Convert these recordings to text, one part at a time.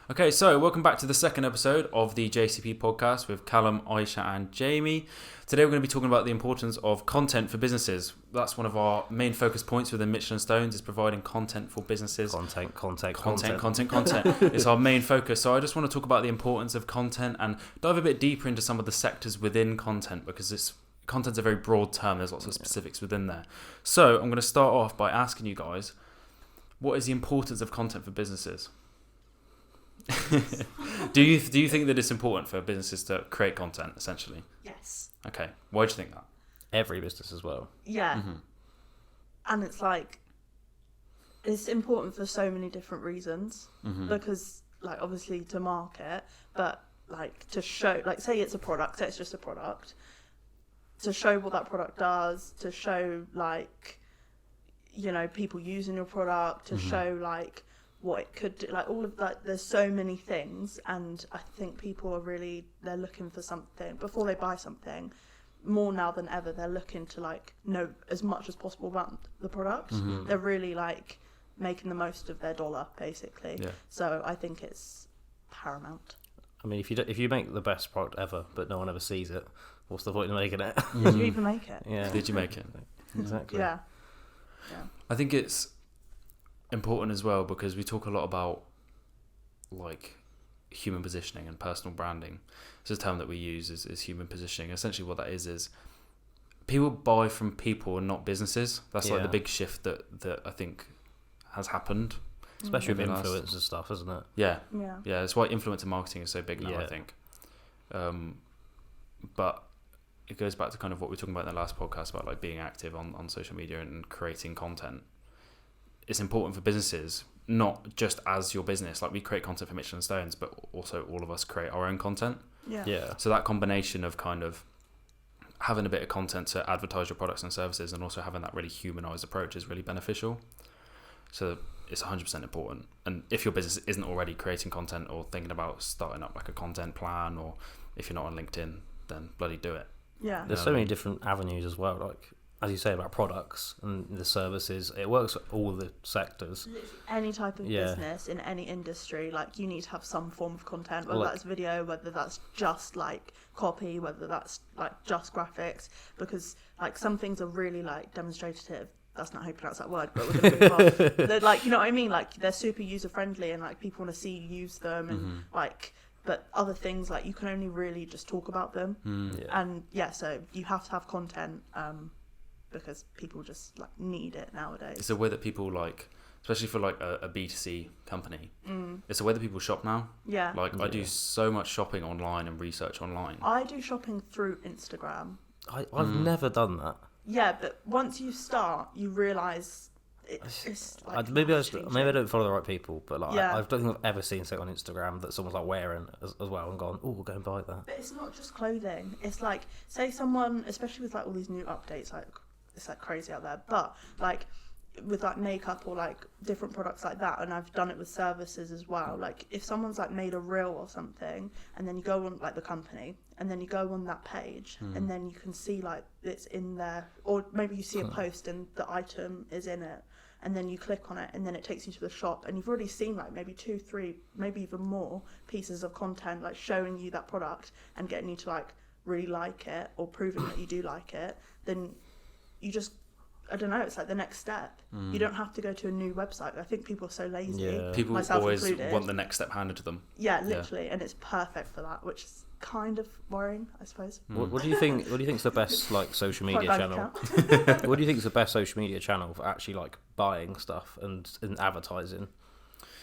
Okay, so welcome back to the second episode of the JCP Podcast with Callum, Aisha and Jamie. Today we're going to be talking about the importance of content for businesses. That's one of our main focus points within Michelin Stones, is providing content for businesses. Content. It's our main focus. So I just want to talk about the importance of content and dive a bit deeper into some of the sectors within content, because content's a very broad term. There's lots of specifics within there. So I'm going to start off by asking you guys, what is the importance of content for businesses? Do you think that it's important for businesses to create content, essentially? Yes. Okay. Why do you think that? Every business as well. Yeah. Mm-hmm. And it's important for so many different reasons. Mm-hmm. Because, obviously to market, but, to show, say it's a product, say it's just a product, to show what that product does, to show, people using your product, to mm-hmm. show, what it could do, all of that. There's so many things, and I think people are they're looking for something before they buy something. More now than ever, they're looking to know as much as possible about the product. Mm-hmm. They're really making the most of their dollar, basically. Yeah. So I think it's paramount. I mean, if you make the best product ever, but no one ever sees it, what's the point in making it? Did you even make it? Yeah. Did you make it? Exactly. Yeah. I think it's important as well because we talk a lot about human positioning and personal branding. It's a term that we use is human positioning. Essentially what that is people buy from people and not businesses. That's the big shift that I think has happened. Especially with influence and stuff, isn't it? Yeah. Yeah. Yeah, that's why influencer marketing is so big now, I think. But it goes back to kind of what we were talking about in the last podcast about being active on social media and creating content. It's important for businesses, not just as your business. We create content for Michelin Stones, but also all of us create our own content. Yeah. Yeah. So that combination of kind of having a bit of content to advertise your products and services and also having that really humanized approach is really beneficial. So it's 100% important. And if your business isn't already creating content or thinking about starting up a content plan, or if you're not on LinkedIn, then bloody do it. Yeah. There's so many different avenues as well, as you say about products and the services. It works for all the sectors. Any type of business in any industry, you need to have some form of content, whether that's video, whether that's just copy, whether that's just graphics, because some things are really demonstrative. That's not how you pronounce that word, but we're going to move on. They're, you know what I mean? They're super user friendly and people want to see you use them, and but other things you can only really just talk about them. And so you have to have content. Because people just need it nowadays. It's a way that people especially for a B2C company. It's a way that people shop now. Yeah. I do so much shopping online and research online. I do shopping through Instagram. I've never done that. Yeah, but once you start, you realise it's maybe I don't follow the right people, but I don't think I've ever seen something on Instagram that someone's wearing as well and gone, oh, we'll go and buy that. But it's not just clothing. It's say someone, especially with all these new updates, it's crazy out there, but with makeup or different products like that, and I've done it with services as well. If someone's made a reel or something, and then you go on the company, and then you go on that page, and then you can see it's in there, or maybe you see a post and the item is in it, and then you click on it, and then it takes you to the shop, and you've already seen maybe 2, 3, maybe even more pieces of content showing you that product and getting you to really like it or proving that you do like it. Then you just, I don't know, it's the next step. You don't have to go to a new website. I think people are so lazy. Yeah. People myself always included. want the next step handed to them. Yeah, literally, and it's perfect for that, which is kind of worrying, I suppose. What do you think? What do you think is the best social media channel? What do you think is the best social media channel for actually buying stuff and advertising?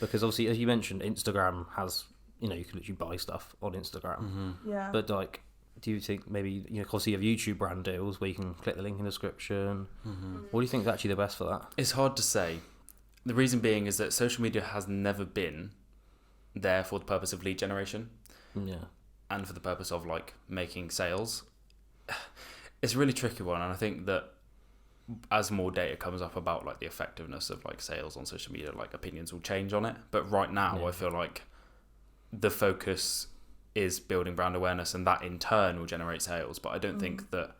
Because obviously, as you mentioned, Instagram has you can literally buy stuff on Instagram. Yeah. But do you think maybe obviously you have YouTube brand deals where you can click the link in the description? What do you think is actually the best for that? It's hard to say. The reason being is that social media has never been there for the purpose of lead generation. Yeah. And for the purpose of making sales. It's a really tricky one, and I think that as more data comes up about the effectiveness of sales on social media, opinions will change on it. But right now I feel the focus is building brand awareness, and that in turn will generate sales. But I don't think that,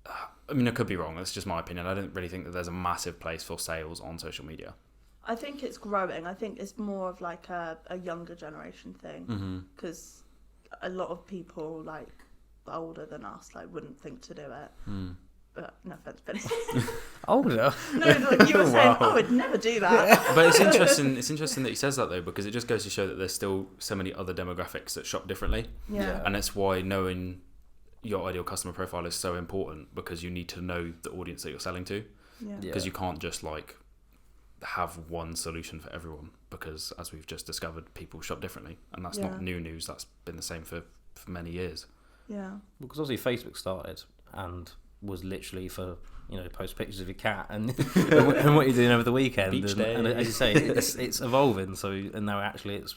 I could be wrong, that's just my opinion. I don't really think that there's a massive place for sales on social media. I think it's growing. I think it's more of like a younger generation thing, because a lot of people like older than us like wouldn't think to do it. But no offense, Benny. Older? No, like you were saying, I would never do that. But it's interesting. It's interesting that he says that though, because it just goes to show that there's still so many other demographics that shop differently. Yeah. And that's why knowing your ideal customer profile is so important, because you need to know the audience that you're selling to. Yeah. Because you can't just like have one solution for everyone, because as we've just discovered, people shop differently, and that's not new news. That's been the same for many years. Yeah. Because obviously Facebook started and was literally for, you know, post pictures of your cat and and what you're doing over the weekend. And as you say, it's evolving. So and now actually it's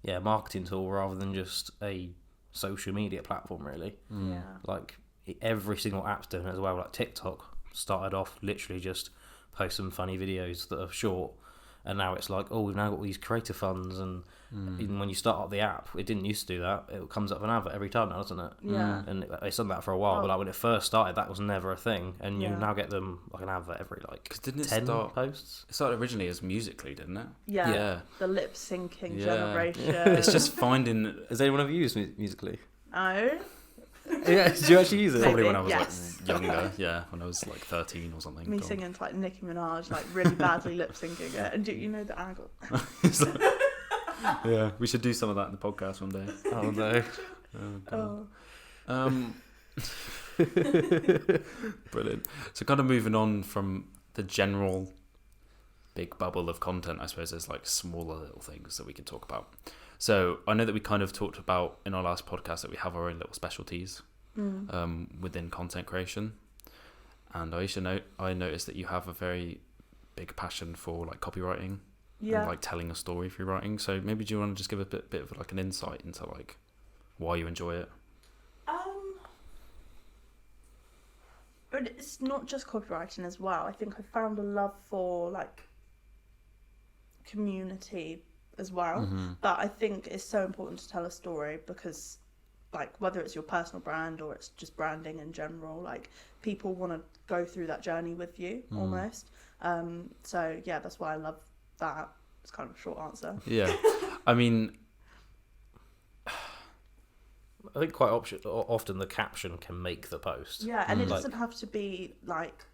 a marketing tool rather than just a social media platform, really. Yeah. Like every single app's doing it as well. Like TikTok started off literally just post some funny videos that are short, and now it's like, we've now got all these creator funds, and even when you start up the app, it didn't used to do that. It comes up with an advert every time now, doesn't it? Yeah. And it's done that for a while, but like when it first started, that was never a thing, and you now get them like an advert every like 'Cause didn't it 10 start, posts. It started originally as Musical.ly, didn't it? Yeah. The lip syncing Yeah. generation. It's just finding. Has anyone ever used Musical.ly? No. Yeah, did you actually use it? Probably when I was Yes. like younger, when I was like 13 or something. Me God. singing to like Nicki Minaj, like really badly lip syncing it, and do you know the angle? Yeah, we should do some of that in the podcast one day. Oh no. Oh, God. Brilliant. So kind of moving on from the general big bubble of content, I suppose there's like smaller little things that we can talk about. So I know that we kind of talked about in our last podcast that we have our own little specialties within content creation. And I noticed that you have a very big passion for like copywriting and like telling a story through writing. So maybe do you want to just give a bit of like an insight into like why you enjoy it? But it's not just copywriting as well. I think I found a love for like community as well. But I think it's so important to tell a story, because like whether it's your personal brand or it's just branding in general, like people want to go through that journey with you almost. So yeah, that's why I love that. It's kind of a short answer. Yeah. I mean, I think quite often the caption can make the post. Yeah, and it doesn't have to be like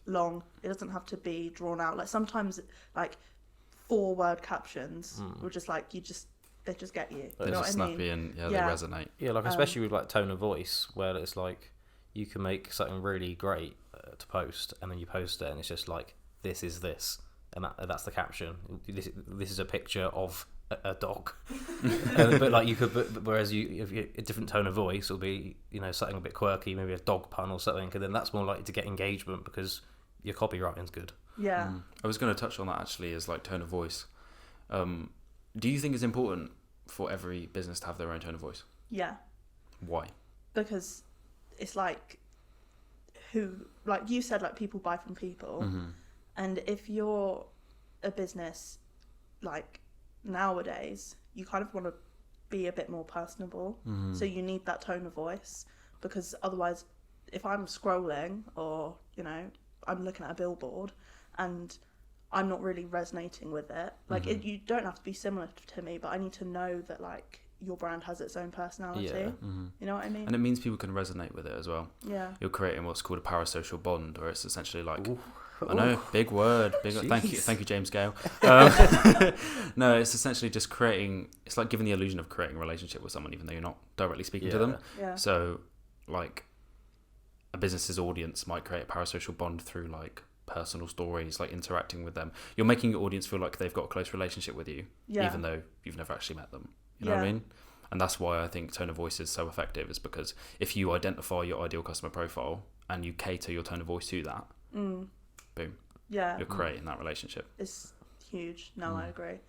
long. It doesn't have to be drawn out. Like sometimes like 4-word captions will just like they just get you. they're You know just what I snappy mean? and they resonate. Yeah, like especially with like tone of voice, where it's like you can make something really great to post, and then you post it, and it's just like, this is this, and that's the caption. This is a picture of a dog. But like you could, whereas if you a different tone of voice will be, you know, something a bit quirky, maybe a dog pun or something, and then that's more likely to get engagement because your copywriting's good. Yeah. I was going to touch on that actually, as like tone of voice. Do you think it's important for every business to have their own tone of voice? Yeah. Why? Because it's like like you said, like people buy from people, and if you're a business like nowadays, you kind of want to be a bit more personable, so you need that tone of voice, because otherwise if I'm scrolling or, you know, I'm looking at a billboard and I'm not really resonating with it, like you don't have to be similar to me, but I need to know that like your brand has its own personality. You know what I mean? And it means people can resonate with it as well. Yeah. You're creating what's called a parasocial bond, or it's essentially like, Ooh. I know, big word. Thank you, James Gale. No, it's essentially just creating. It's like giving the illusion of creating a relationship with someone, even though you're not directly speaking to them. Yeah. So, like, a business's audience might create a parasocial bond through like personal stories, like interacting with them. You're making your audience feel like they've got a close relationship with you, even though you've never actually met them. You know what I mean? And that's why I think tone of voice is so effective, is because if you identify your ideal customer profile and you cater your tone of voice to that, boom. Yeah. You're creating that relationship. It's huge. No, I agree.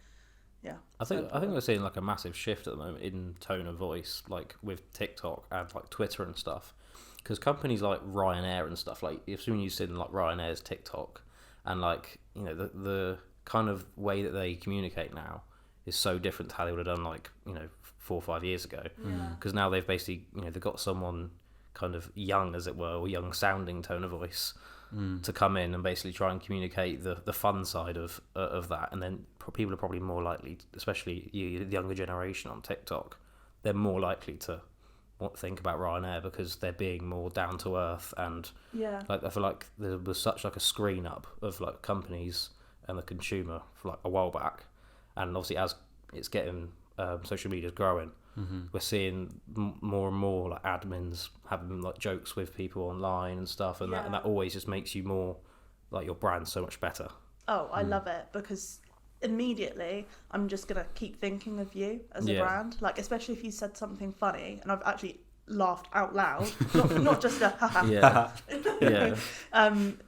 Yeah. I think we're seeing like a massive shift at the moment in tone of voice, like with TikTok and like Twitter and stuff. Because companies like Ryanair and stuff, like if soon you've seen like Ryanair's TikTok, and like, you know, the kind of way that they communicate now is so different to how they would have done like, you know, 4 or 5 years ago. Because now they've basically, you know, they've got someone kind of young, as it were, or young sounding tone of voice, to come in and basically try and communicate the fun side of that, and then people are probably more likely, especially the younger generation on TikTok, they're more likely to think about Ryanair because they're being more down to earth, and like I feel like there was such like a screen up of like companies and the consumer for like a while back, and obviously as it's getting social media's growing, we're seeing more and more like admins having like jokes with people online and stuff, and that always just makes you more like your brand so much better. Oh, I love it, because immediately I'm just gonna keep thinking of you as a brand, like especially if you said something funny and I've actually laughed out loud, not just a haha.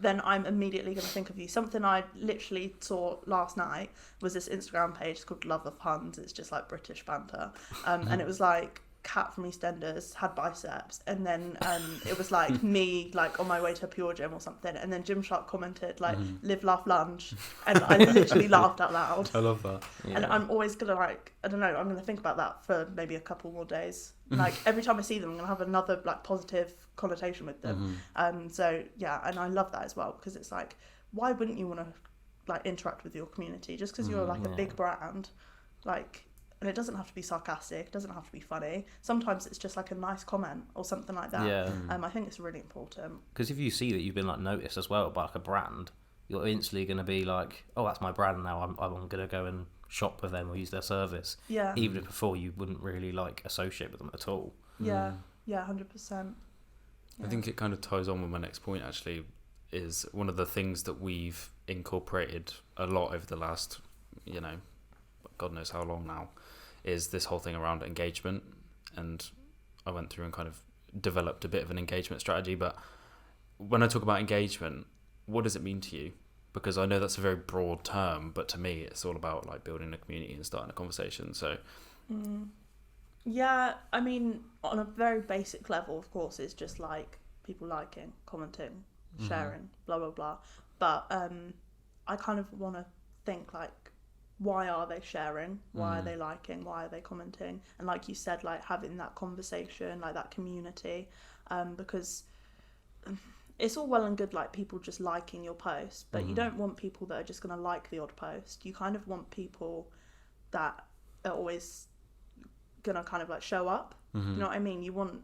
Then I'm immediately going to think of you. Something I literally saw last night was this Instagram page called Love of Puns. It's just like British banter, and it was like Cat from EastEnders had biceps, and then it was like me like on my way to a Pure Gym or something, and then Gymshark commented like live, laugh, lunge, and I literally laughed out loud. I love that. And I'm always gonna like, I don't know, I'm gonna think about that for maybe a couple more days. Like every time I see them, I'm gonna have another like positive connotation with them. So yeah, and I love that as well, because it's like, why wouldn't you want to like interact with your community just because you're like a big brand, like. And it doesn't have to be sarcastic, it doesn't have to be funny. Sometimes it's just like a nice comment or something like that. Yeah. I think it's really important. Because if you see that you've been like noticed as well by like a brand, you're instantly going to be like, oh, that's my brand now. I'm going to go and shop with them or use their service. Yeah. Even if before you wouldn't really like associate with them at all. Yeah. Yeah, 100%. Yeah. I think it kind of ties on with my next point, actually, is one of the things that we've incorporated a lot over the last, God knows how long now, is this whole thing around engagement. And I went through and kind of developed a bit of an engagement strategy. But when I talk about engagement, what does it mean to you? Because I know that's a very broad term, but to me it's all about like building a community and starting a conversation. So yeah, I mean, on a very basic level, of course, it's just like people liking, commenting, sharing, blah blah blah. But I kind of want to think like, why are they sharing? Why are they liking? Why are they commenting? And like you said, like having that conversation, like that community, because it's all well and good like people just liking your post, but you don't want people that are just going to like the odd post. You kind of want people that are always going to kind of like show up. You know what I mean? You want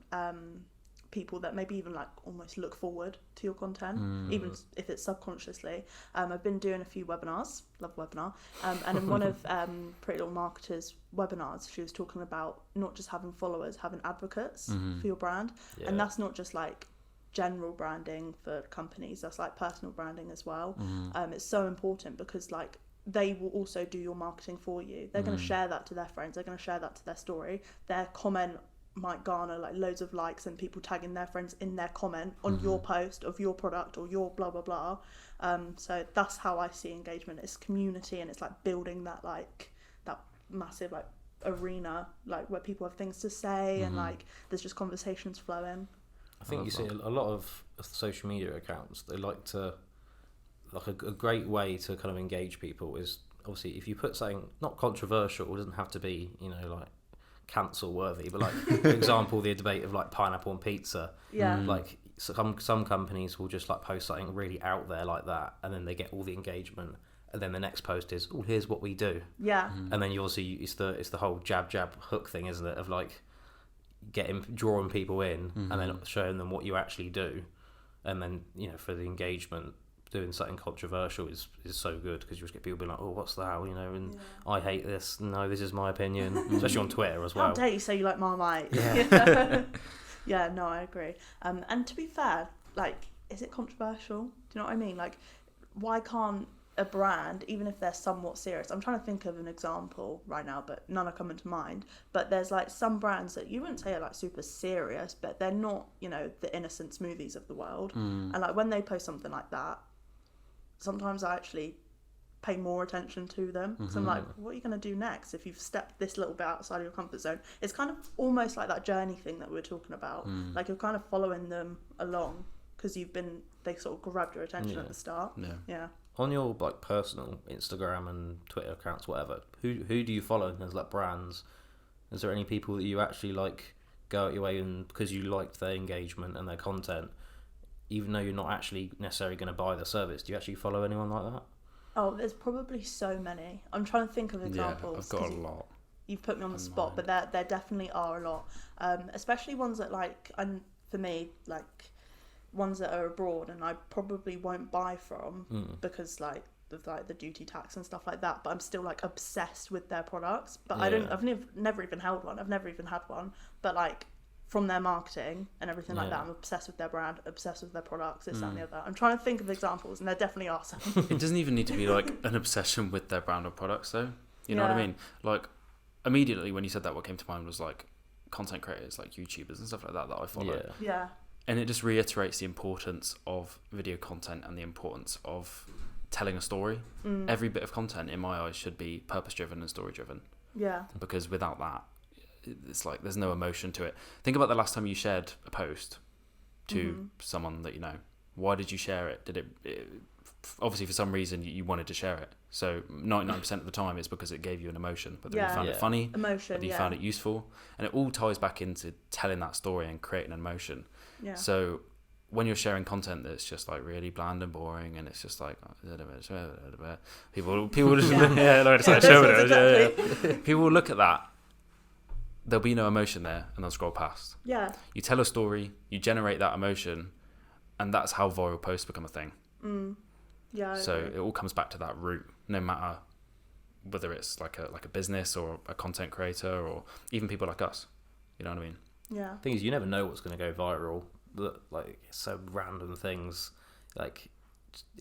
people that maybe even like almost look forward to your content, even if it's subconsciously. I've been doing a few webinars, love webinar, and in one of Pretty Little Marketer's webinars, she was talking about not just having followers, having advocates for your brand. And that's not just like general branding for companies, that's like personal branding as well. It's so important because like they will also do your marketing for you. They're going to share that to their friends, they're going to share that to their story. Their comment might garner like loads of likes and people tagging their friends in their comment on your post of your product or your blah blah blah. So that's how I see engagement. It's community, and it's like building that like that massive like arena like where people have things to say and like there's just conversations flowing. I think you see a lot of social media accounts, they like to like a great way to kind of engage people is obviously if you put something not controversial, it doesn't have to be like cancel worthy, but like for example the debate of like pineapple on pizza, like some companies will just like post something really out there like that, and then they get all the engagement, and then the next post is, oh, here's what we do, and then you also it's the whole jab hook thing, isn't it, of like drawing people in and then showing them what you actually do, and then for the engagement, doing something controversial is so good because you just get people being like, oh, what's that, and I hate this, no, this is my opinion, especially on Twitter as well. How dare you say you like Marmite? Yeah, no, I agree. And to be fair, like, is it controversial? Do you know what I mean? Like, why can't a brand, even if they're somewhat serious, I'm trying to think of an example right now, but none are coming to mind, but there's like some brands that you wouldn't say are like super serious, but they're not, the innocent smoothies of the world. And like when they post something like that, sometimes I actually pay more attention to them because I'm like, what are you going to do next if you've stepped this little bit outside of your comfort zone? It's kind of almost like that journey thing that we were talking about. Like you're kind of following them along because they sort of grabbed your attention at the start. Yeah. On your like personal Instagram and Twitter accounts, whatever, who do you follow in terms of like brands? Is there any people that you actually like go out your way and because you liked their engagement and their content, even though you're not actually necessarily going to buy the service, do you actually follow anyone like that? Oh, there's probably so many. I'm trying to think of examples. Yeah, I've got a lot. You've put me on the spot, but there definitely are a lot. Especially ones that like, and for me, like ones that are abroad, and I probably won't buy from because like of like the duty tax and stuff like that. But I'm still like obsessed with their products. But I've never even held one. I've never even had one. But like from their marketing and everything like that, I'm obsessed with their brand, obsessed with their products, this, that, and the other. I'm trying to think of examples, and there definitely are some. It doesn't even need to be like an obsession with their brand or products, though. You know what I mean? Like, immediately when you said that, what came to mind was like content creators, like YouTubers and stuff like that I follow. Yeah. And it just reiterates the importance of video content and the importance of telling a story. Every bit of content, in my eyes, should be purpose-driven and story-driven. Yeah. Because without that, it's like there's no emotion to it. Think about the last time you shared a post to someone that you know. Why did you share it? Did it obviously for some reason you wanted to share it. So 99% of the time it's because it gave you an emotion. Whether you found it funny, whether you found it useful, and it all ties back into telling that story and creating an emotion. Yeah. So when you're sharing content that's just like really bland and boring, and it's just like people will look at that. There'll be no emotion there, and they'll scroll past. Yeah. You tell a story, you generate that emotion, and that's how viral posts become a thing. Yeah. So it all comes back to that root, no matter whether it's like a business or a content creator or even people like us. You know what I mean? Yeah. The thing is, you never know what's going to go viral. Like so random things, like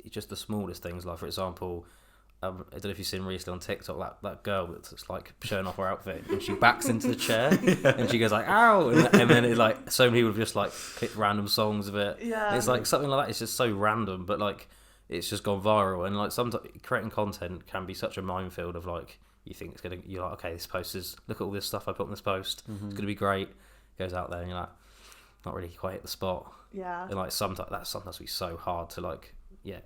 just the smallest things. Like for example, I don't know if you've seen recently on TikTok that girl that's like showing off her outfit and she backs into the chair and she goes like ow, and then it like so many people have just like clicked random songs of it. Yeah. It's like something like that. It's just so random, but like it's just gone viral. And like sometimes creating content can be such a minefield of like you think it's gonna, you're like, okay, this post is, look at all this stuff I put on this post. It's gonna be great. Goes out there and you're like, not really quite hit the spot. Yeah. And like sometimes be so hard to like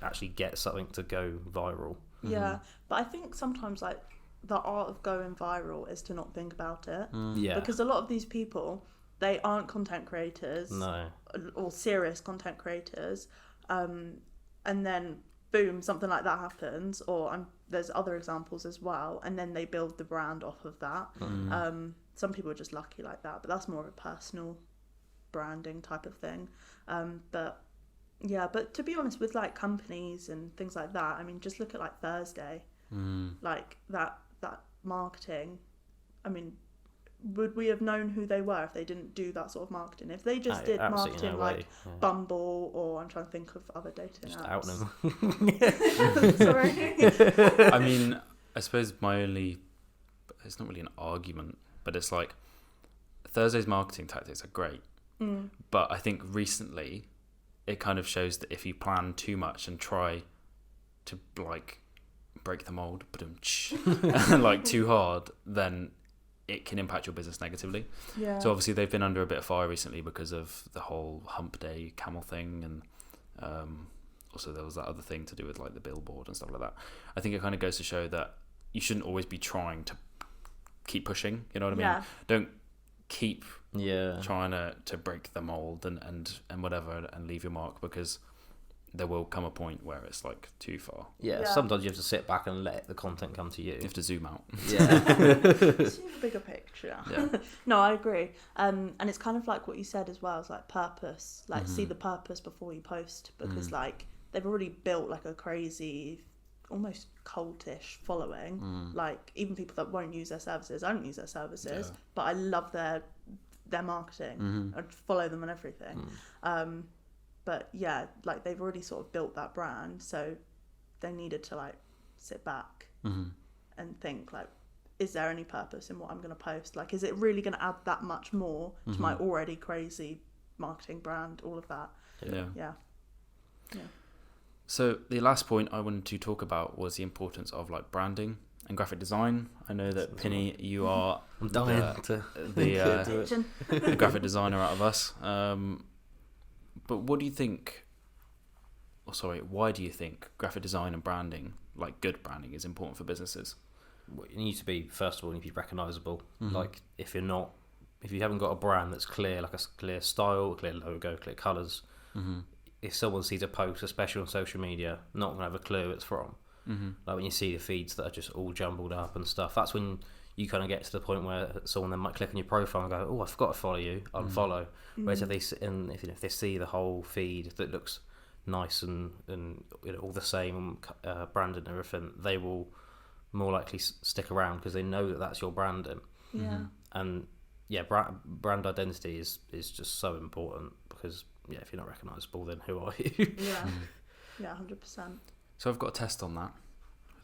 actually get something to go viral. Yeah, but I think sometimes like the art of going viral is to not think about it. Yeah. Because a lot of these people, they aren't content creators. No. Or serious content creators. And then boom, something like that happens. Or there's other examples as well. And then they build the brand off of that. Some people are just lucky like that, but that's more of a personal branding type of thing. But to be honest, with like companies and things like that, I mean, just look at like Thursday, like that marketing. I mean, would we have known who they were if they didn't do that sort of marketing? If they just did marketing like Bumble, or I'm trying to think of other dating just apps. Out them. Sorry. I mean, I suppose it's not really an argument, but it's like Thursday's marketing tactics are great, but I think recently it kind of shows that if you plan too much and try to like break the mold, like too hard, then it can impact your business negatively. Yeah. So obviously they've been under a bit of fire recently because of the whole hump day camel thing, and also there was that other thing to do with like the billboard and stuff like that. I think it kind of goes to show that you shouldn't always be trying to keep pushing. You know what I mean? Yeah. Don't keep trying to break the mold and whatever and leave your mark, because there will come a point where it's like too far. Sometimes you have to sit back and let the content come to you. You have to zoom out. See the bigger picture. No, I agree. And it's kind of like what you said as well, it's like purpose, like see the purpose before you post, because like they've already built like a crazy, almost cultish following. Like even people that won't use their services, I don't use their services, but I love their marketing. I follow them and everything. But yeah, like they've already sort of built that brand, so they needed to like sit back and think like, is there any purpose in what I'm going to post? Like, is it really going to add that much more to my already crazy marketing brand? All of that. Yeah. So the last point I wanted to talk about was the importance of like branding and graphic design. I know that Penny, you are the graphic designer out of us. But what do you think? Why do you think graphic design and branding, like good branding, is important for businesses? Well, you need to be, first of all, you need to be recognisable. Like if you haven't got a brand that's clear, like a clear style, a clear logo, clear colours, if someone sees a post, especially on social media, not going to have a clue it's from. Mm-hmm. Like when you see the feeds that are just all jumbled up and stuff, that's when you kind of get to the point where someone then might click on your profile and go, oh, I forgot to follow you, unfollow. Whereas if they see the whole feed that looks nice and all the same branding and everything, they will more likely stick around because they know that that's your branding. Yeah. And brand identity is just so important because if you're not recognisable, then who are you? Yeah, 100%. So I've got a test on that.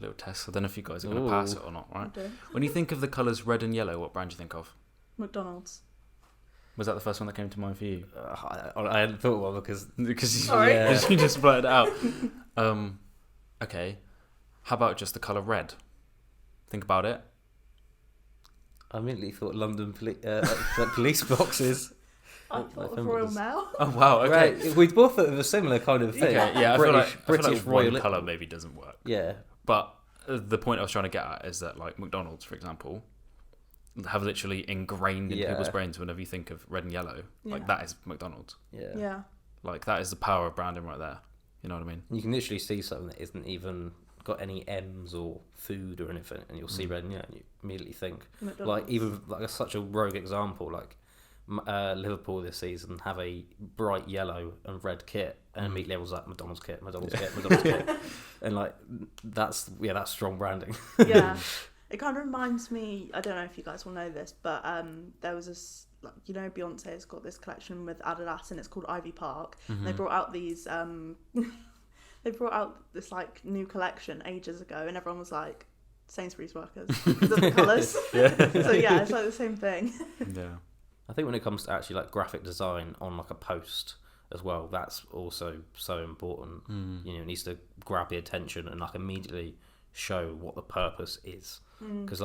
A little test. I don't know if you guys are going to pass it or not, right? I do. When you think of the colours red and yellow, what brand do you think of? McDonald's. Was that the first one that came to mind for you? I hadn't thought one because Sorry. You just blurted it out. Okay. How about just the colour red? Think about it. I immediately thought London police boxes. I thought of Royal Mail. Oh wow! Okay, right. We both thought of a similar kind of thing. Okay, yeah, British I feel like Royal one colour maybe doesn't work. Yeah, but the point I was trying to get at is that like McDonald's, for example, have literally ingrained in people's brains whenever you think of red and yellow, like that is McDonald's. Yeah. Like that is the power of branding right there. You know what I mean? You can literally see something that isn't even got any M's or food or anything, and you'll see red and yellow, and you immediately think McDonald's. like even like such a rogue example like. Liverpool this season have a bright yellow and red kit, and immediately was like McDonald's kit, and like that's strong branding. Yeah, it kind of reminds me. I don't know if you guys will know this, but there was this, like, Beyonce's got this collection with Adidas, and it's called Ivy Park. And they brought out these. They brought out this like new collection ages ago, and everyone was like, Sainsbury's workers because of the colours. So yeah, it's like the same thing. Yeah. I think when it comes to actually like graphic design on like a post as well, that's also so important. It needs to grab the attention and like immediately show what the purpose is. Because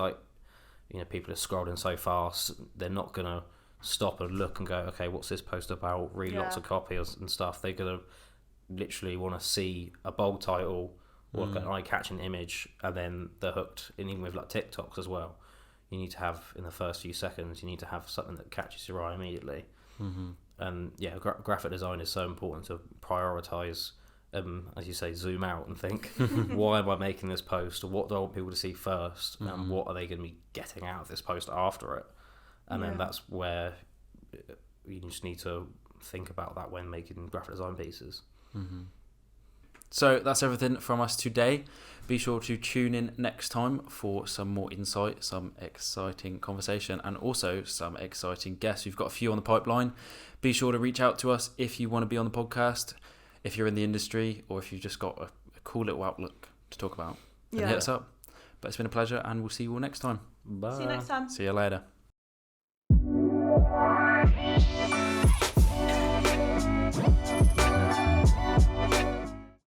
people are scrolling so fast, they're not gonna stop and look and go, okay, what's this post about? Read lots of copies and stuff. They're gonna literally want to see a bold title or like an eye-catching image, and then they're hooked. And even with like TikToks as well. You need to have, in the first few seconds, you need to have something that catches your eye immediately. And graphic design is so important to prioritise, as you say, zoom out and think, why am I making this post? What do I want people to see first? And what are they going to be getting out of this post after it? And then that's where you just need to think about that when making graphic design pieces. So that's everything from us today. Be sure to tune in next time for some more insight, some exciting conversation, and also some exciting guests. We've got a few on the pipeline. Be sure to reach out to us if you want to be on the podcast, if you're in the industry, or if you've just got a cool little outlook to talk about. Then hit us up. But it's been a pleasure, and we'll see you all next time. Bye. See you next time. See you later.